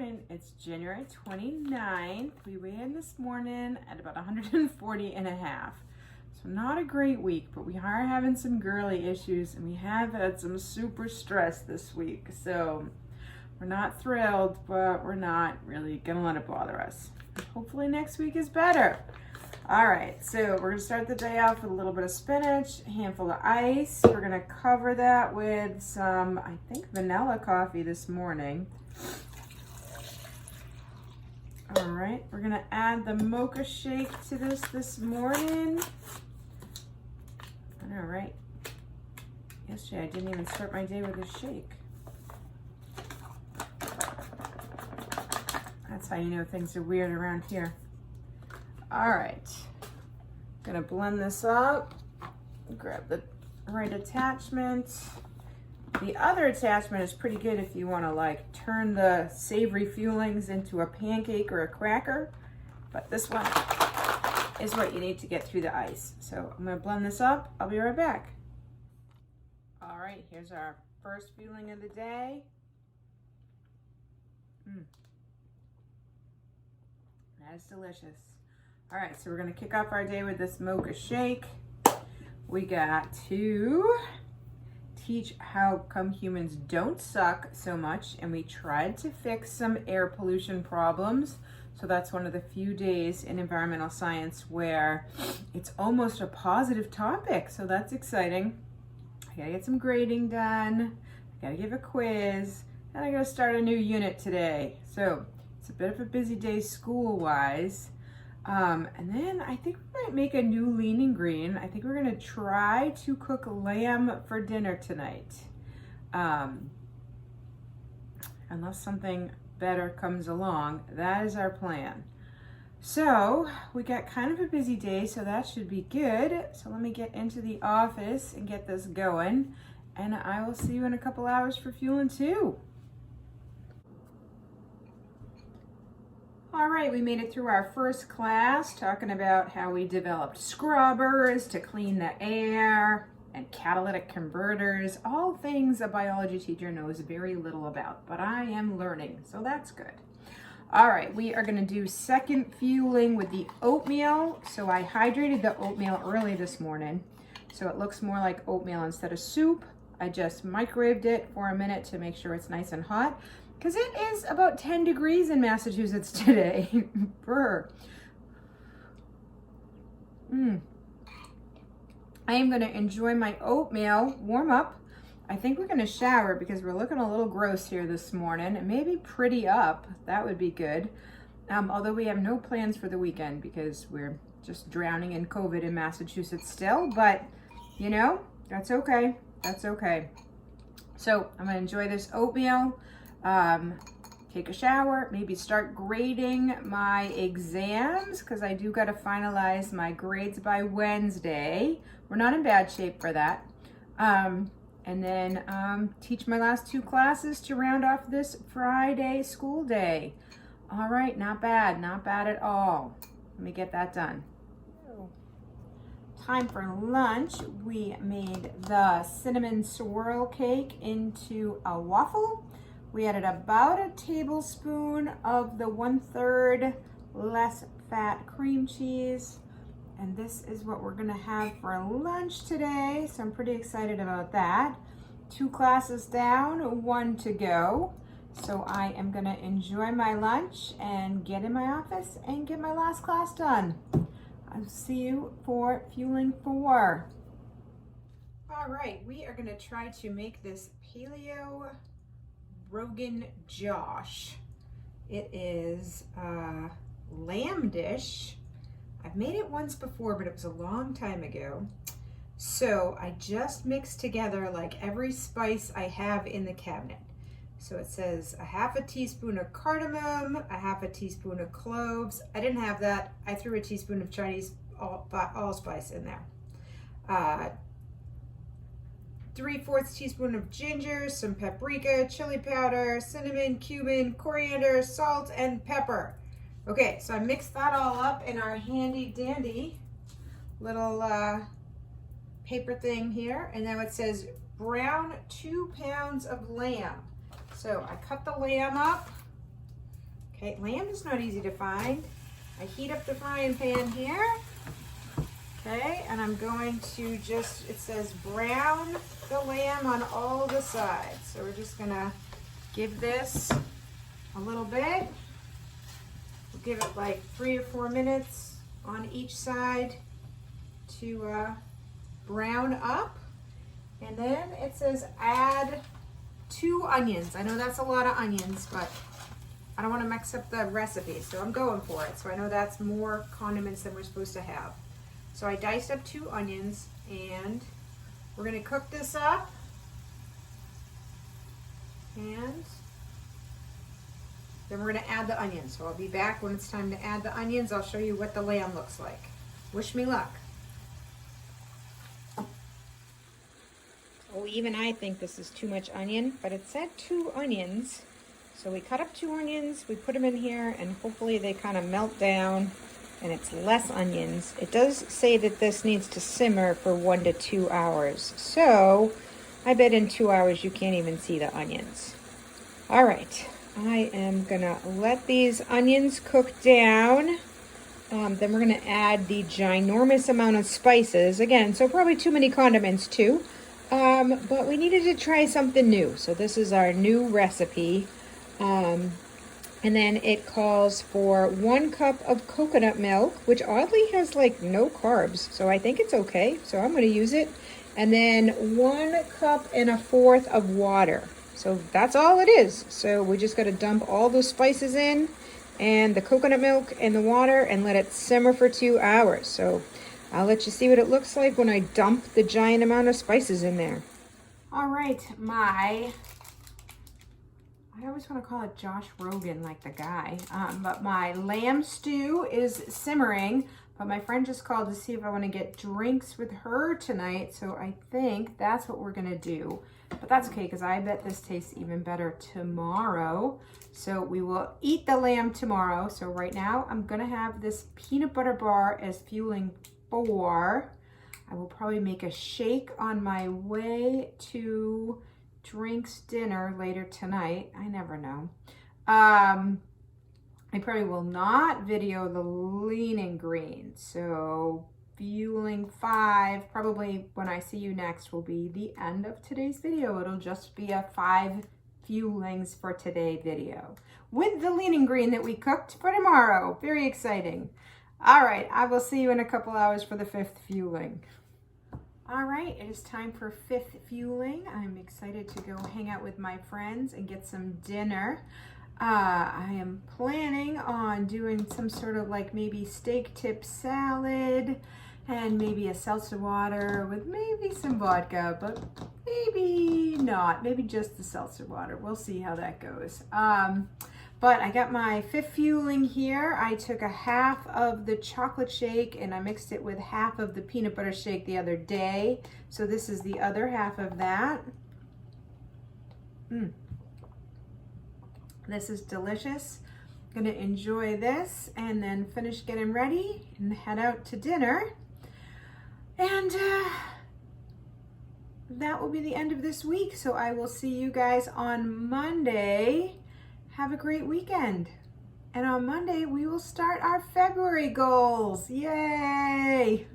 morning. It's January 29th. We weighed in this morning at about 140 and a half. So not a great week, but we are having some girly issues and we have had some super stress this week. So we're not thrilled, but we're not really gonna let it bother us. Hopefully next week is better. All right, so we're gonna start the day off with a little bit of spinach, a handful of ice. We're gonna cover that with some, I think, vanilla coffee this morning. All right, we're gonna add the mocha shake to this morning. All right, yesterday I didn't even start my day with a shake. That's how you know things are weird around here. All right, gonna blend this up, grab the right attachment. The other attachment is pretty good if you wanna like turn the savory fuelings into a pancake or a cracker, but this one is what you need to get through the ice. So I'm gonna blend this up, I'll be right back. All right, here's our first fueling of the day. That is delicious. All right, so we're gonna kick off our day with this mocha shake. We got to teach how come humans don't suck so much, and we tried to fix some air pollution problems. So that's one of the few days in environmental science where it's almost a positive topic. So that's exciting. I gotta get some grading done. I gotta give a quiz, and I gotta start a new unit today. So it's a bit of a busy day school-wise. And then I think we might make a new lean and green. I think we're gonna try to cook lamb for dinner tonight. Unless something better comes along, that is our plan. So we got kind of a busy day, so that should be good. So let me get into the office and get this going, and I will see you in a couple hours for fueling 2. All right, we made it through our first class talking about how we developed scrubbers to clean the air and catalytic converters, all things a biology teacher knows very little about, but I am learning, so that's good. All right, we are gonna do second fueling with the oatmeal. So I hydrated the oatmeal early this morning, so it looks more like oatmeal instead of soup. I just microwaved it for a minute to make sure it's nice and hot, because it is about 10 degrees in Massachusetts today. Brr. I am gonna enjoy my oatmeal warm up. I think we're gonna shower because we're looking a little gross here this morning, and maybe pretty up, that would be good. Although we have no plans for the weekend because we're just drowning in COVID in Massachusetts still, but you know, that's okay, that's okay. So I'm gonna enjoy this oatmeal, take a shower, maybe start grading my exams because I do got to finalize my grades by Wednesday. We're not in bad shape for that. And then teach my last 2 classes to round off this Friday school day. All right, not bad at all. Let me get that done. Time for lunch. We made the cinnamon swirl cake into a waffle. We added about a tablespoon of the 1/3 less fat cream cheese. And this is what we're gonna have for lunch today. So I'm pretty excited about that. 2 classes down, 1 to go. So I am gonna enjoy my lunch and get in my office and get my last class done. I'll see you for fueling 4. All right, we are gonna try to make this paleo Rogan Josh. It is a lamb dish. I've made it once before, but it was a long time ago. So I just mixed together like every spice I have in the cabinet. So it says a 1/2 teaspoon of cardamom, a 1/2 teaspoon of cloves. I didn't have that. I threw a teaspoon of Chinese allspice in there. 3/4 teaspoon of ginger, some paprika, chili powder, cinnamon, cumin, coriander, salt, and pepper. Okay, so I mixed that all up in our handy dandy little paper thing here. And now it says brown 2 pounds of lamb. So I cut the lamb up Okay, lamb is not easy to find. I heat up the frying pan here. Okay, and I'm going to just, it says brown the lamb on all the sides. So we're just gonna give this a little bit. We'll give it like 3 or 4 minutes on each side to brown up. And then it says add 2 onions. I know that's a lot of onions, but I don't want to mix up the recipe, so I'm going for it. So I know that's more condiments than we're supposed to have. So I diced up 2 onions, and we're going to cook this up. And then we're going to add the onions. So I'll be back when it's time to add the onions. I'll show you what the lamb looks like. Wish me luck. Oh, even I think this is too much onion, but it said 2 onions. So we cut up 2 onions, we put them in here, and hopefully they kind of melt down and it's less onions. It does say that this needs to simmer for 1 to 2 hours. So I bet in 2 hours you can't even see the onions. All right, I am gonna let these onions cook down. Then we're gonna add the ginormous amount of spices. Again, so probably too many condiments too. But we needed to try something new. So this is our new recipe. And then it calls for 1 cup of coconut milk, which oddly has like no carbs. So I think it's okay. So I'm going to use it. And then 1.25 cups of water. So that's all it is. So we just got to dump all those spices in and the coconut milk and the water and let it simmer for 2 hours. So I'll let you see what it looks like when I dump the giant amount of spices in there. All right, I always want to call it Josh Rogan, like the guy, but my lamb stew is simmering, but my friend just called to see if I want to get drinks with her tonight, so I think that's what we're going to do. But that's okay, because I bet this tastes even better tomorrow. So we will eat the lamb tomorrow. So right now, I'm going to have this peanut butter bar as fueling 4. I will probably make a shake on my way to drinks dinner later tonight. I never know. I probably will not video the lean and green. So fueling 5, probably when I see you next, will be the end of today's video. It'll just be a 5 fuelings for today video with the lean and green that we cooked for tomorrow. Very exciting. All right, I will see you in a couple hours for the 5th fueling. All right, it is time for 5th fueling. I'm excited to go hang out with my friends and get some dinner. I am planning on doing some sort of like maybe steak tip salad and maybe a seltzer water with maybe some vodka, but maybe not. Maybe just the seltzer water. We'll see how that goes. But I got my 5th fueling here. I took a half of the chocolate shake and I mixed it with half of the peanut butter shake the other day. So this is the other half of that. This is delicious. I'm gonna enjoy this and then finish getting ready and head out to dinner. And that will be the end of this week. So I will see you guys on Monday. Have a great weekend. And on Monday, we will start our February goals. Yay!